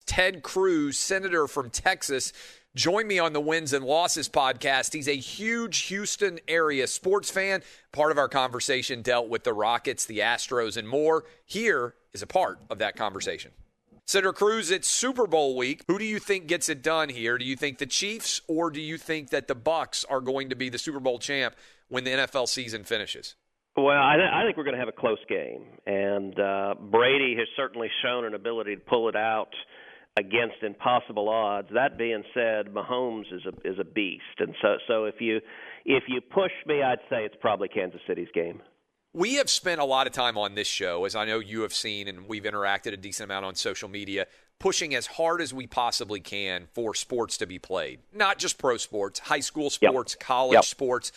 Ted Cruz, Senator from Texas, joined me on the Wins and Losses podcast. He's a huge Houston area sports fan. Part of our conversation dealt with the Rockets, the Astros, and more. Here is a part of that conversation. Senator Cruz, it's Super Bowl week. Who do you think gets it done here? Do you think the Chiefs, or do you think that the Bucs are going to be the Super Bowl champ when the NFL season finishes? Well, I think we're going to have a close game, and Brady has certainly shown an ability to pull it out against impossible odds. That being said, Mahomes is a beast, and so if you push me, I'd say it's probably Kansas City's game. We have spent a lot of time on this show, as I know you have seen, and we've interacted a decent amount on social media, pushing as hard as we possibly can for sports to be played. Not just pro sports, high school sports, college sports.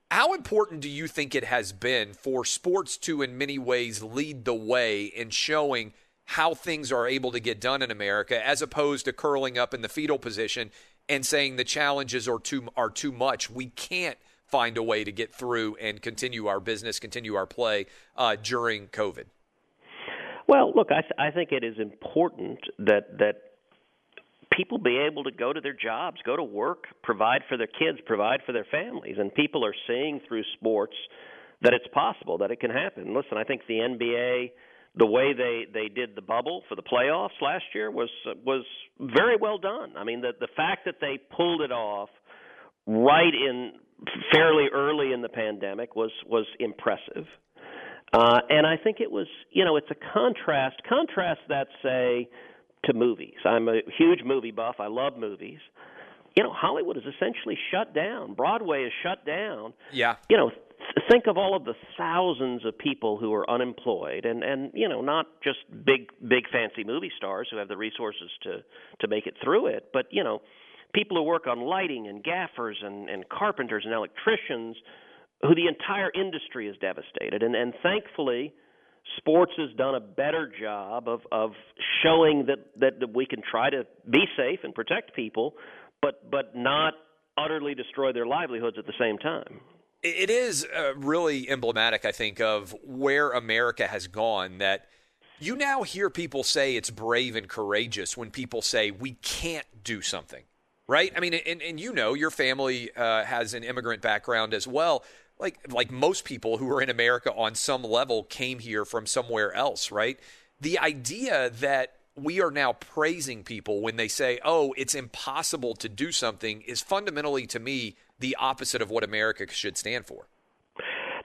How important do you think it has been for sports to, in many ways, lead the way in showing how things are able to get done in America, as opposed to curling up in the fetal position and saying the challenges are too much? We can't find a way to get through and continue our business, continue our play during COVID? Well, look, I think it is important that people be able to go to their jobs, go to work, provide for their kids, provide for their families. And people are seeing through sports that it's possible, that it can happen. Listen, I think the NBA, the way they did the bubble for the playoffs last year was very well done. I mean, the fact that they pulled it off right in fairly early in the pandemic was impressive. And I think it was, it's a contrast that, say, to movies. I'm a huge movie buff. I love movies. Hollywood is essentially shut down. Broadway is shut down. Yeah. Think of all of the thousands of people who are unemployed, and not just big fancy movie stars who have the resources to make it through it, but people who work on lighting and gaffers and carpenters and electricians, who the entire industry is devastated. And thankfully, sports has done a better job of showing that we can try to be safe and protect people, but not utterly destroy their livelihoods at the same time. It is really emblematic, I think, of where America has gone, that you now hear people say it's brave and courageous when people say we can't do something, right? I mean, and your family has an immigrant background as well. Like most people who are in America on some level came here from somewhere else, right? The idea that we are now praising people when they say, oh, it's impossible to do something is fundamentally, to me, the opposite of what America should stand for.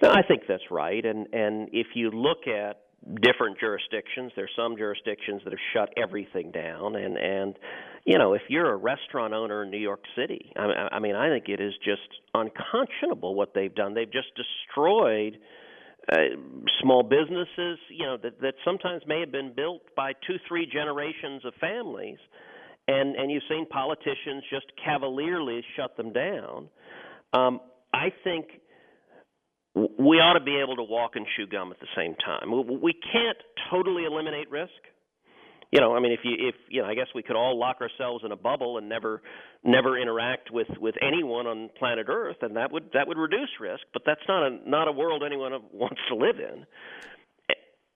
No, I think that's right. And if you look at different jurisdictions, there's some jurisdictions that have shut everything down. And if you're a restaurant owner in New York City, I mean, I think it is just unconscionable what they've done. They've just destroyed small businesses, that sometimes may have been built by 2-3 generations of families, and you've seen politicians just cavalierly shut them down. I think we ought to be able to walk and chew gum at the same time. We can't totally eliminate risk. If I guess we could all lock ourselves in a bubble and never interact with anyone on planet Earth, and that would reduce risk. But that's not a world anyone wants to live in.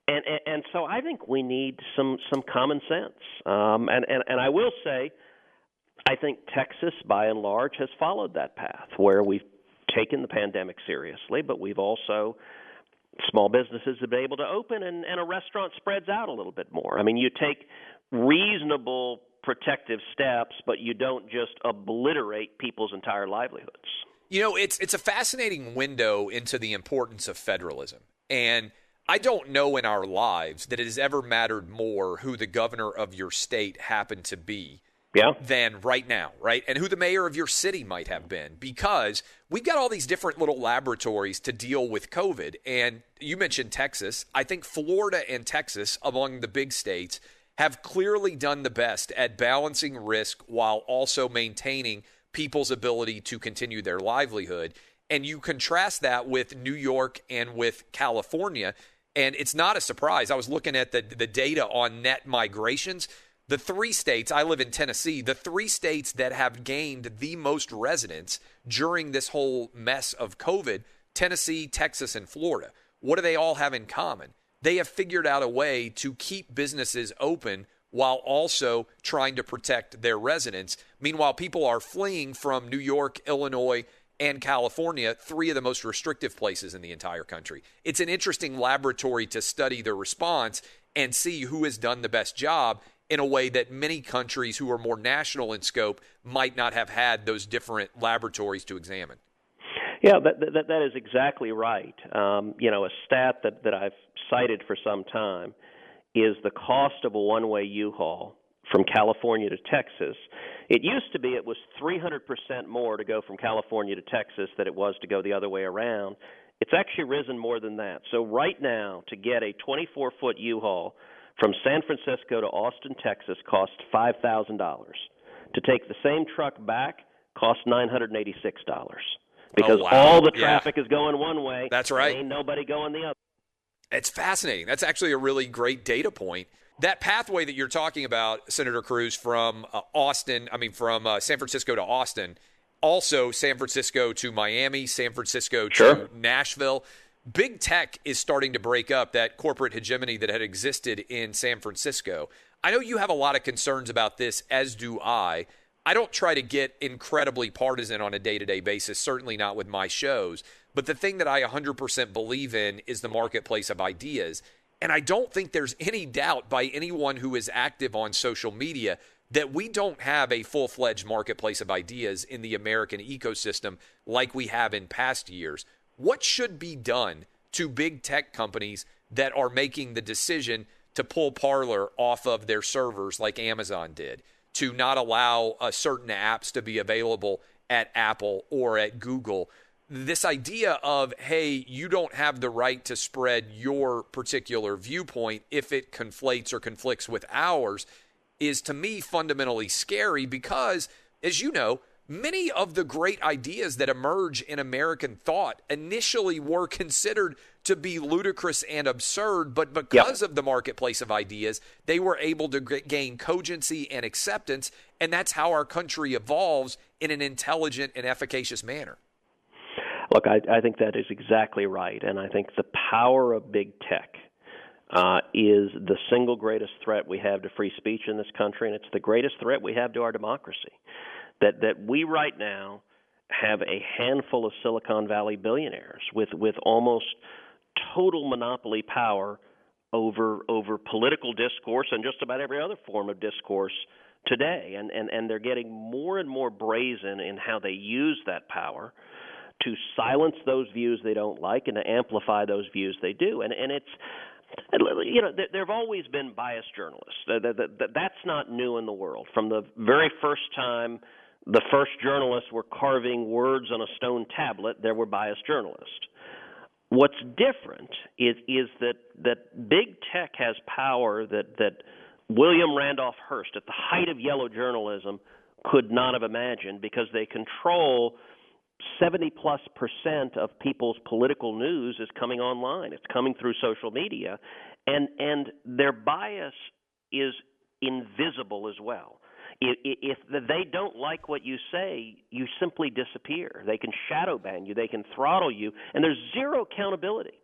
And so I think we need some common sense. And I will say, I think Texas, by and large, has followed that path, where we've taken the pandemic seriously, but we've also small businesses have been able to open, and a restaurant spreads out a little bit more. I mean, you take reasonable protective steps, but you don't just obliterate people's entire livelihoods. It's a fascinating window into the importance of federalism. And I don't know in our lives that it has ever mattered more who the governor of your state happened to be than right now, right? And who the mayor of your city might have been, because we've got all these different little laboratories to deal with COVID. And you mentioned Texas. I think Florida and Texas, among the big states, have clearly done the best at balancing risk while also maintaining people's ability to continue their livelihood. And you contrast that with New York and with California, and it's not a surprise. I was looking at the data on net migrations. The 3 states, I live in Tennessee, the 3 states that have gained the most residents during this whole mess of COVID, Tennessee, Texas, and Florida. What do they all have in common? They have figured out a way to keep businesses open while also trying to protect their residents. Meanwhile, people are fleeing from New York, Illinois, and California, three of the most restrictive places in the entire country. It's an interesting laboratory to study the response and see who has done the best job in a way that many countries who are more national in scope might not have had those different laboratories to examine. Yeah, that is exactly right. A stat that I've cited for some time is the cost of a one-way U-Haul from California to Texas. It used to be it was 300% more to go from California to Texas than it was to go the other way around. It's actually risen more than that. So right now, to get a 24-foot U-Haul from San Francisco to Austin, Texas, costs $5,000. To take the same truck back costs $986. Because all the traffic is going one way. That's right. Ain't nobody going the other. It's fascinating. That's actually a really great data point. That pathway that you're talking about, Senator Cruz, from San Francisco to Austin, also San Francisco to Miami, San Francisco to Nashville. Big tech is starting to break up that corporate hegemony that had existed in San Francisco. I know you have a lot of concerns about this, as do I. I don't try to get incredibly partisan on a day-to-day basis, certainly not with my shows. But the thing that I 100% believe in is the marketplace of ideas. And I don't think there's any doubt by anyone who is active on social media that we don't have a full-fledged marketplace of ideas in the American ecosystem like we have in past years. What should be done to big tech companies that are making the decision to pull Parler off of their servers like Amazon did, to not allow certain apps to be available at Apple or at Google? This idea of, hey, you don't have the right to spread your particular viewpoint if it conflates or conflicts with ours is, to me, fundamentally scary because, as you know, many of the great ideas that emerge in American thought initially were considered to be ludicrous and absurd, but because of the marketplace of ideas, they were able to gain cogency and acceptance, and that's how our country evolves in an intelligent and efficacious manner. Look, I think that is exactly right, and I think the power of big tech is the single greatest threat we have to free speech in this country, and it's the greatest threat we have to our democracy. That we right now have a handful of Silicon Valley billionaires with almost total monopoly power over political discourse and just about every other form of discourse today, and they're getting more and more brazen in how they use that power to silence those views they don't like and to amplify those views they do. And it's, there have always been biased journalists. That's not new in the world. From the very first time the first journalists were carving words on a stone tablet, there were biased journalists. What's different is that big tech has power that William Randolph Hearst, at the height of yellow journalism, could not have imagined, because they control 70+% of people's political news is coming online. It's coming through social media, and their bias is invisible as well. If they don't like what you say, you simply disappear. They can shadow ban you. They can throttle you, and there's zero accountability.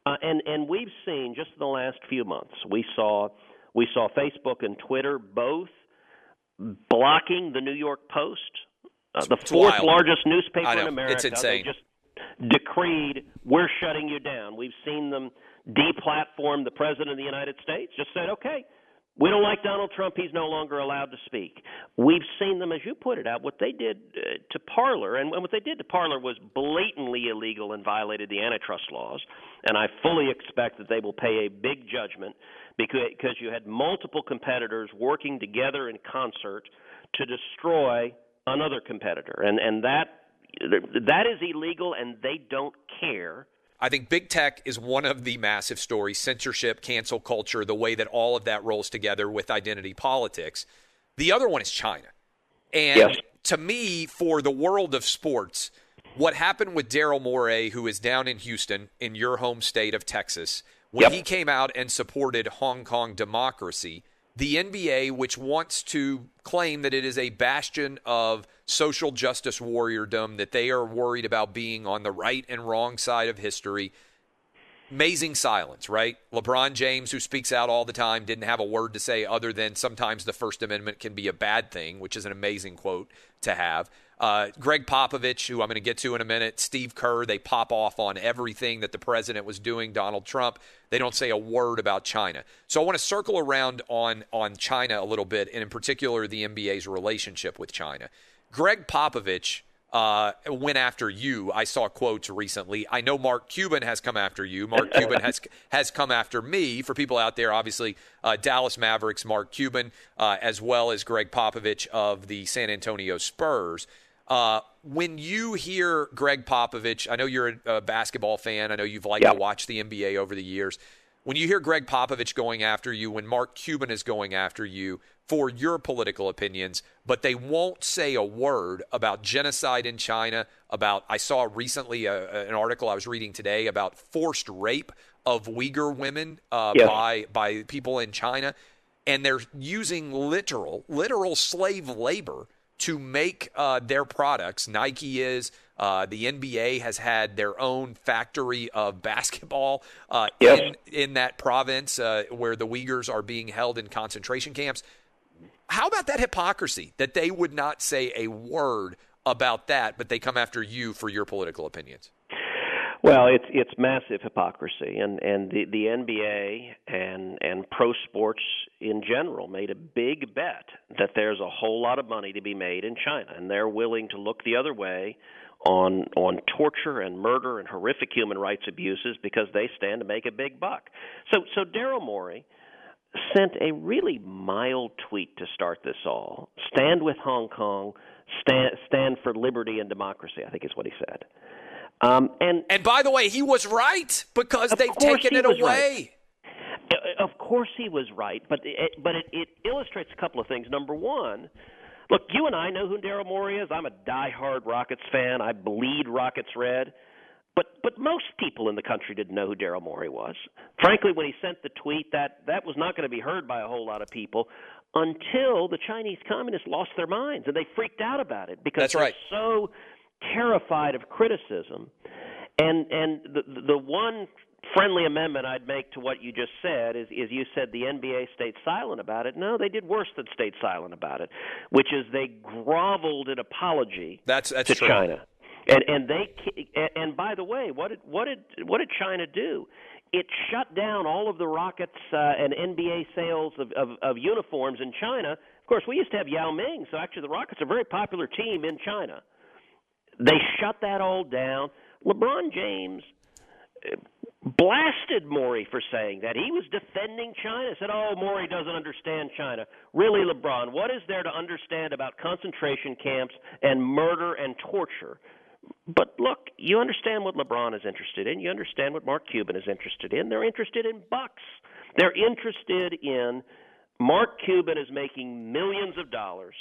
And we've seen, just in the last few months, we saw Facebook and Twitter both blocking the New York Post, the fourth largest newspaper in America. It's insane. They just decreed, we're shutting you down. We've seen them deplatform the President of the United States, just said, okay, we don't like Donald Trump, he's no longer allowed to speak. We've seen them, as you put it out, what they did to Parler, and what they did to Parler was blatantly illegal and violated the antitrust laws, and I fully expect that they will pay a big judgment because you had multiple competitors working together in concert to destroy another competitor, and that is illegal, and they don't care. I think big tech is one of the massive stories: censorship, cancel culture, the way that all of that rolls together with identity politics. The other one is China. And to me, for the world of sports, what happened with Daryl Morey, who is down in Houston, in your home state of Texas, when he came out and supported Hong Kong democracy, the NBA, which wants to claim that it is a bastion of social justice warriordom, that they are worried about being on the right and wrong side of history, amazing silence, right? LeBron James, who speaks out all the time, didn't have a word to say other than sometimes the First Amendment can be a bad thing, which is an amazing quote to have. Greg Popovich, who I'm going to get to in a minute, Steve Kerr, they pop off on everything that the president was doing, Donald Trump. They don't say a word about China. So I want to circle around on China a little bit, and in particular the NBA's relationship with China. Greg Popovich went after you. I saw quotes recently. I know Mark Cuban has come after you. Mark Cuban has come after me. For people out there, obviously, Dallas Mavericks, Mark Cuban, as well as Greg Popovich of the San Antonio Spurs. When you hear Greg Popovich, I know you're a basketball fan. I know you've liked to watch the NBA over the years. When you hear Greg Popovich going after you, when Mark Cuban is going after you for your political opinions, but they won't say a word about genocide in China, I saw recently an article I was reading today about forced rape of Uyghur women by people in China, and they're using literal slave labor to make their products. Nike is. The NBA has had their own factory of basketball in that province where the Uyghurs are being held in concentration camps. How about that hypocrisy that they would not say a word about that, but they come after you for your political opinions? Well, it's massive hypocrisy, and the NBA and pro sports in general made a big bet that there's a whole lot of money to be made in China, and they're willing to look the other way on torture and murder and horrific human rights abuses because they stand to make a big buck. So Daryl Morey sent a really mild tweet to start this all. Stand with Hong Kong, stand for liberty and democracy, I think is what he said. And by the way, he was right because they've taken it away. Right. Of course he was right, but it illustrates a couple of things. Number one, look, you and I know who Daryl Morey is. I'm a diehard Rockets fan. I bleed Rockets red. But most people in the country didn't know who Daryl Morey was. Frankly, when he sent the tweet, that was not going to be heard by a whole lot of people until the Chinese communists lost their minds, and they freaked out about it because they're so terrified of criticism. And the one friendly amendment I'd make to what you just said is you said the NBA stayed silent about it. No, they did worse than stayed silent about it, which is they groveled in apology to true. China. And by the way, what did China do? It shut down all of the Rockets and NBA sales of uniforms in China. Of course, we used to have Yao Ming, so actually the Rockets are a very popular team in China. They shut that all down. LeBron James blasted Morey for saying that. He was defending China, said, Morey doesn't understand China. Really, LeBron, what is there to understand about concentration camps and murder and torture? But look, you understand what LeBron is interested in. You understand what Mark Cuban is interested in. They're interested in bucks. They're interested in Mark Cuban is making millions of dollars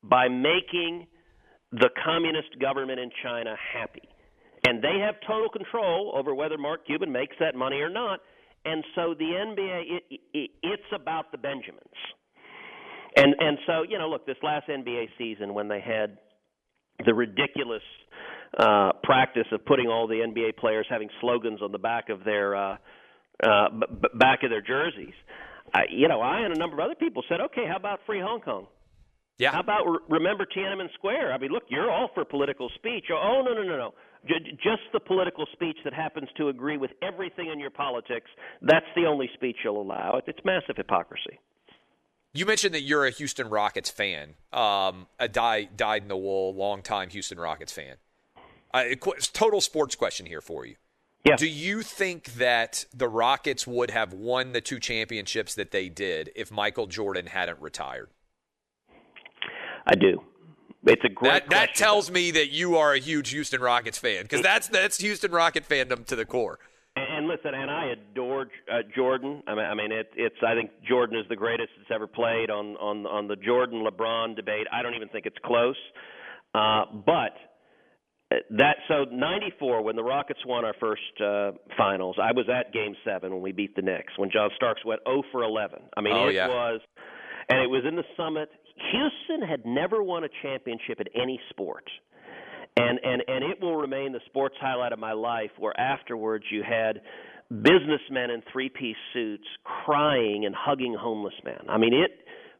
by making the communist government in China happy. And they have total control over whether Mark Cuban makes that money or not. And so the NBA, it's about the Benjamins. And so, look, this last NBA season when they had the ridiculous practice of putting all the NBA players having slogans on the back of their jerseys, I and a number of other people said, okay, how about free Hong Kong? Yeah. How about remember Tiananmen Square? I mean, look, you're all for political speech. Oh, no. Just the political speech that happens to agree with everything in your politics, that's the only speech you'll allow. It's massive hypocrisy. You mentioned that you're a Houston Rockets fan, a dyed-in-the-wool, long-time Houston Rockets fan. Total sports question here for you. Yeah. Do you think that the Rockets would have won the 2 championships that they did if Michael Jordan hadn't retired? I do. It's a great question. That tells me that you are a huge Houston Rockets fan because that's Houston Rocket fandom to the core. And listen, and I adore Jordan. I mean, it's. I think Jordan is the greatest that's ever played on the Jordan-LeBron debate. I don't even think it's close. But so 94 when the Rockets won our first finals, I was at Game 7 when we beat the Knicks when John Starks went 0 for 11. I mean, was, and it was in the Summit. Houston had never won a championship in any sport. And it will remain the sports highlight of my life where afterwards you had businessmen in three-piece suits crying and hugging homeless men. I mean, it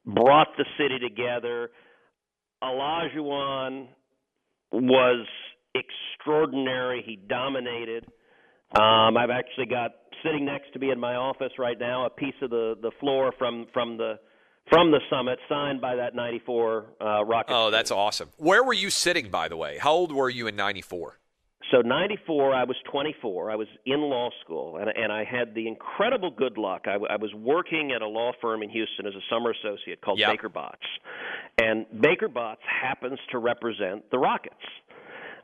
brought the city together. Olajuwon was extraordinary. He dominated. I've actually got sitting next to me in my office right now a piece of the floor from the summit signed by that 94 Rockets. Oh, that's awesome. Where were you sitting, by the way? How old were you in 94? So 94, I was 24. I was in law school, and I had the incredible good luck. I was working at a law firm in Houston as a summer associate called Baker Botts. And Baker Botts happens to represent the Rockets.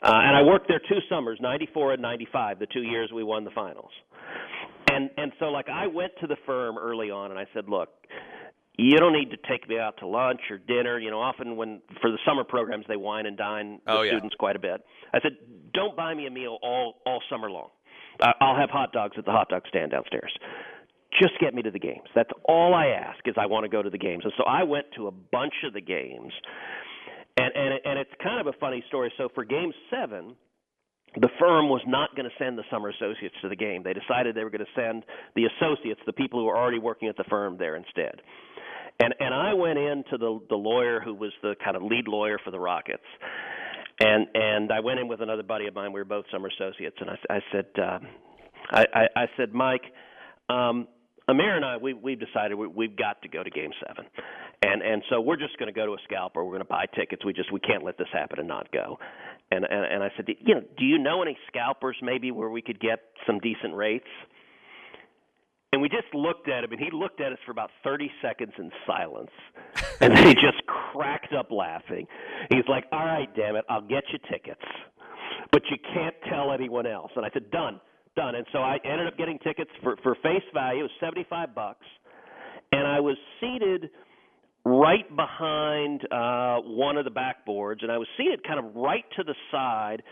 And I worked there 2 summers, 94 and 95, the 2 years we won the finals. And so, like, I went to the firm early on, and I said, look, you don't need to take me out to lunch or dinner. You know, often for the summer programs, they wine and dine the students quite a bit. I said, don't buy me a meal all summer long. I'll have hot dogs at the hot dog stand downstairs. Just get me to the games. That's all I ask is I want to go to the games. And so I went to a bunch of the games. And it's kind of a funny story. So for Game 7, the firm was not going to send the summer associates to the game. They decided they were going to send the associates, the people who were already working at the firm, there instead. And I went in to the lawyer who was the kind of lead lawyer for the Rockets. And I went in with another buddy of mine. We were both summer associates. And I said, Mike, Amir and I, we've decided we've got to go to Game 7. And so we're just going to go to a scalper. We're going to buy tickets. We can't let this happen and not go. And I said, do you know any scalpers maybe where we could get some decent rates? And we just looked at him, and he looked at us for about 30 seconds in silence. And then he just cracked up laughing. He's like, all right, damn it, I'll get you tickets. But you can't tell anyone else. And I said, done. And so I ended up getting tickets for face value. It was $75. And I was seated right behind one of the backboards, and I was seated kind of right to the side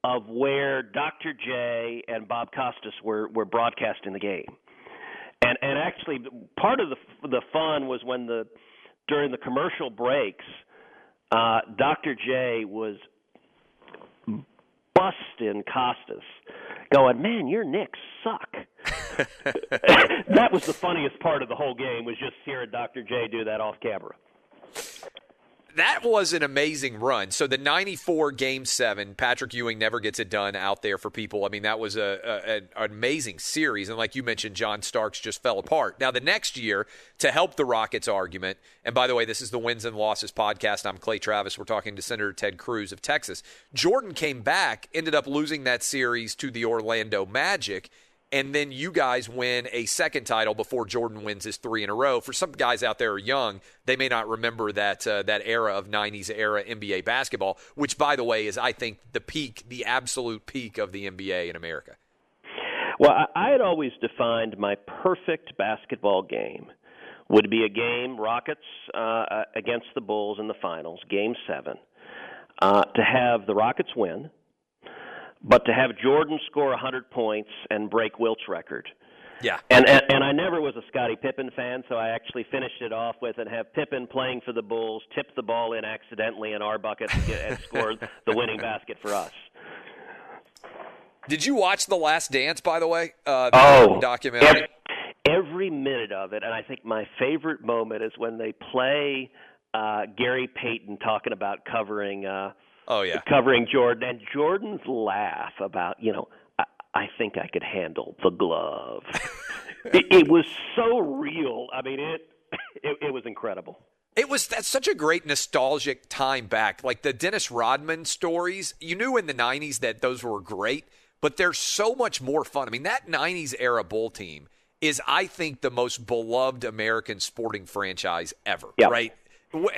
of where Dr. J and Bob Costas were broadcasting the game. And actually, part of the fun was during the commercial breaks, Dr. J was busting Costas, going, man, your Knicks suck. That was the funniest part of the whole game, was just hearing Dr. J do that off camera. That was an amazing run. So the 94 Game 7, Patrick Ewing never gets it done out there for people. I mean, that was an amazing series. And like you mentioned, John Starks just fell apart. Now, the next year, to help the Rockets argument, and by the way, this is the Wins and Losses podcast. I'm Clay Travis. We're talking to Senator Ted Cruz of Texas. Jordan came back, ended up losing that series to the Orlando Magic. And then you guys win a second title before Jordan wins his 3 in a row. For some guys out there who are young, they may not remember that era of 90s era NBA basketball, which, by the way, is, I think, the absolute peak of the NBA in America. Well, I had always defined my perfect basketball game would be a game, Rockets against the Bulls in the finals, Game 7, to have the Rockets win, but to have Jordan score 100 points and break Wilt's record. Yeah. And I never was a Scottie Pippen fan, so I actually finished it off with and have Pippen playing for the Bulls, tip the ball in accidentally in our bucket and score the winning basket for us. Did you watch The Last Dance, by the way? Documentary? Every minute of it, and I think my favorite moment is when they play Gary Payton talking about covering Jordan, and Jordan's laugh about, I think I could handle the glove. It was so real. I mean, it was incredible. That's such a great nostalgic time back. Like the Dennis Rodman stories, you knew in the 90s that those were great, but they're so much more fun. I mean, that 90s era Bull team is, I think, the most beloved American sporting franchise ever, right?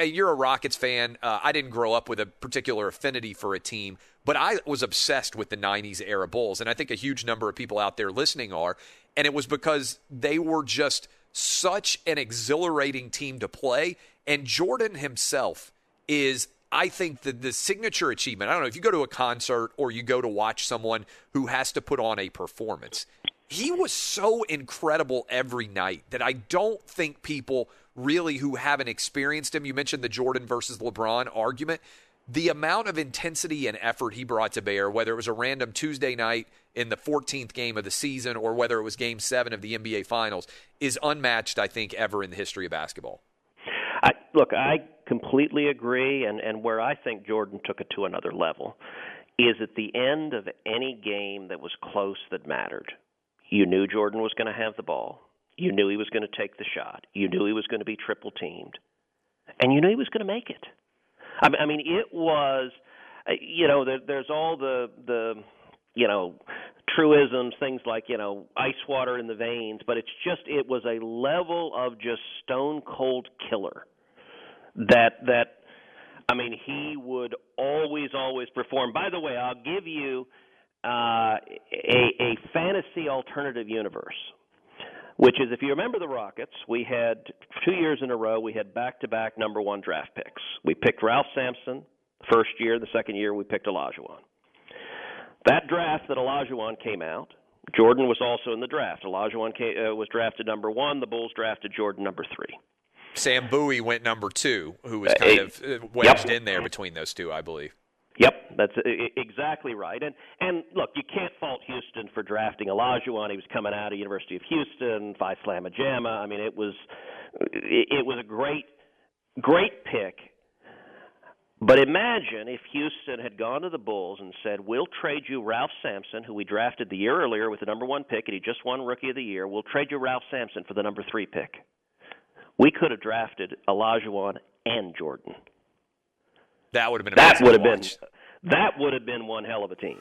You're a Rockets fan. I didn't grow up with a particular affinity for a team, but I was obsessed with the 90s era Bulls, and I think a huge number of people out there listening are, and it was because they were just such an exhilarating team to play, and Jordan himself is, I think, the signature achievement. I don't know, if you go to a concert or you go to watch someone who has to put on a performance, he was so incredible every night that I don't think people really who haven't experienced him, you mentioned the Jordan versus LeBron argument, the amount of intensity and effort he brought to bear, whether it was a random Tuesday night in the 14th game of the season or whether it was Game 7 of the NBA Finals, is unmatched, I think, ever in the history of basketball. Look, I completely agree, and where I think Jordan took it to another level is at the end of any game that was close that mattered. You knew Jordan was going to have the ball. You knew he was going to take the shot. You knew he was going to be triple-teamed. And you knew he was going to make it. I mean, it was, there's all the truisms, things like, ice water in the veins, but it was a level of just stone-cold killer that he would always perform. By the way, I'll give you a fantasy alternative universe, which is, if you remember the Rockets, we had 2 years in a row, we had back-to-back number one draft picks. We picked Ralph Sampson the first year. The second year, we picked Olajuwon. That draft that Olajuwon came out, Jordan was also in the draft. Olajuwon was drafted number one. The Bulls drafted Jordan number 3. Sam Bowie went number 2, who was kind of wedged in there between those two, I believe. Yep, that's exactly right. And look, you can't fault Houston for drafting Olajuwon. He was coming out of University of Houston, Phi Slamma Jamma. I mean, it was a great pick. But imagine if Houston had gone to the Bulls and said, we'll trade you Ralph Sampson, who we drafted the year earlier with the number 1 pick, and he just won Rookie of the Year. We'll trade you Ralph Sampson for the number 3 pick. We could have drafted Olajuwon and Jordan. That would have been amazing to watch. That would have been one hell of a team.